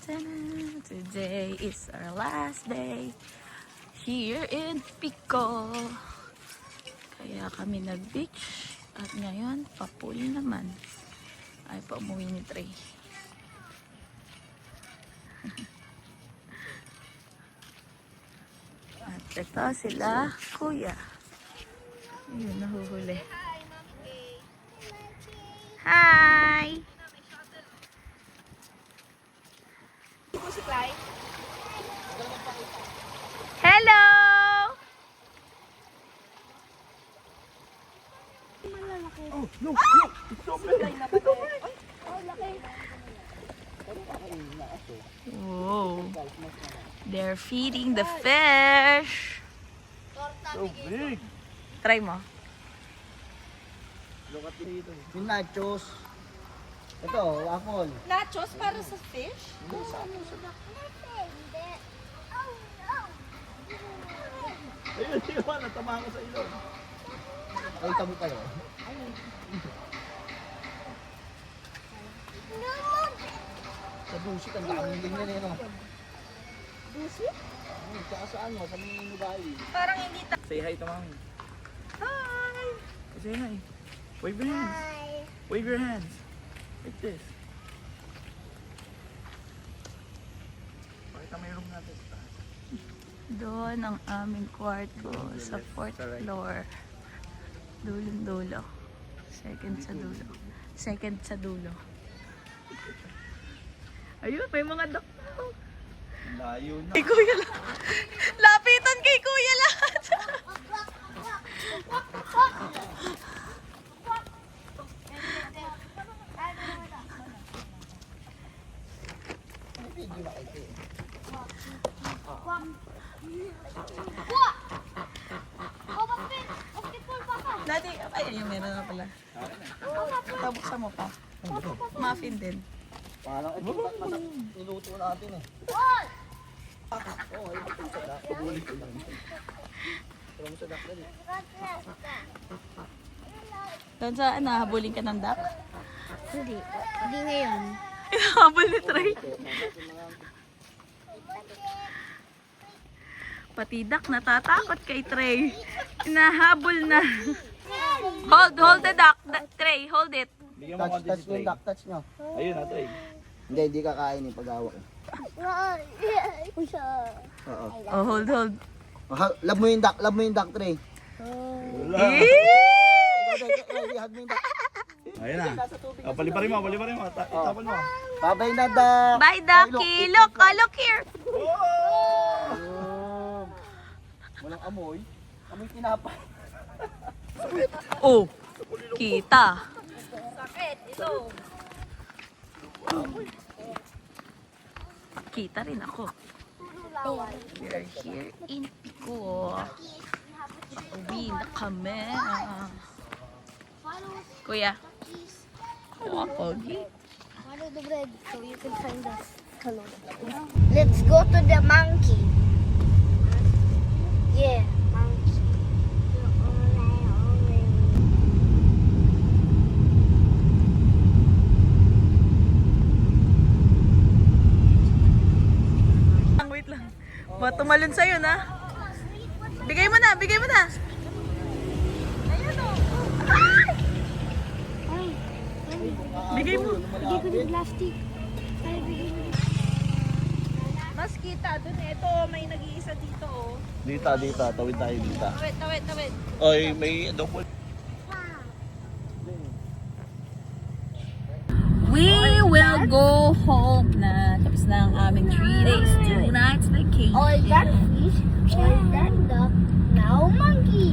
Ta-da! Today is our last day here in Pico. Kaya kami nag-beach at ngayon pa-pool naman. Ay, pa-umuwi ni Trey. At ito sila, kuya. Ayun, nahuhuli. Hi! Hello! Oh, look, look! It's open! Whoa! They're feeding the fish! So big! Try mo. Look at dito. Yung nachos. Ito, waffle. Nachos para sa fish? Hindi, sa ano, sa duck. Ayun, yun, natama ko sa ilong. Ay, tamo kayo. Sa busit, ang daming ganyan eh, no? Busit? Tsaka sa ano, sa mga bahay. Parang hindi Say hi to mommy. Hi! Say hi. Wave your hands. Wave your hands. Like this. Pakita mo yung room natin. Doon ang aming kwarto sa 4th floor. Dulong-dulo. Second sa dulo. Second sa dulo. Ayun, may mga duck. Layo na. Kay Kuya lahat. Lapitan kay Kuya lahat. Dati, ay, yung meron na pala. Tabuksan mo pa. Muffin din. Parang ito, niluto natin eh. Oo, ito sa duck. Pabuli ko lang. Pero mo sa duck din eh. Doon sa ano, habulin ka ng duck? Hindi. Hindi ngayon. Habol ni Trey. Pati duck natatakot kay Trey. Inahabol na. Hold the duck. Trey, hold it. Bigyan mo konti si Trey. Touch nyo. Ayun na, Trey. Hindi, hindi kakain yung pag-awak. Oo. Oh, hold. Love mo yung duck tray. Wala. Hug mo yung duck. Ayun na. Paliparin mo. Itapon mo. Babay na duck. Bye, Ducky. Look, look here. Walang amoy. Amoy tinapay. Oh, kita. Sakit. Ito. Kita rin ako. We are here in Pico. Uwi na kami. Kuya. Oh, pogi. Follow the bread so you can find the color. Let's go to the monkey. Yeah, monkey. Wait lang. Tumalon sa'yo na. Bigay mo na. Ayun o. Ay! Bigay mo. Bigay ko ng plastic. Ay, bigay mo. Mas kita dun eh. Ito, may nag-iisa dito oh. Dita. Tawid tayo dita. Tawid. Oy, may double. We will go home na. Tapos na ang aming 3 days, 2 nights vacation. All that fish, all that duck, now monkey.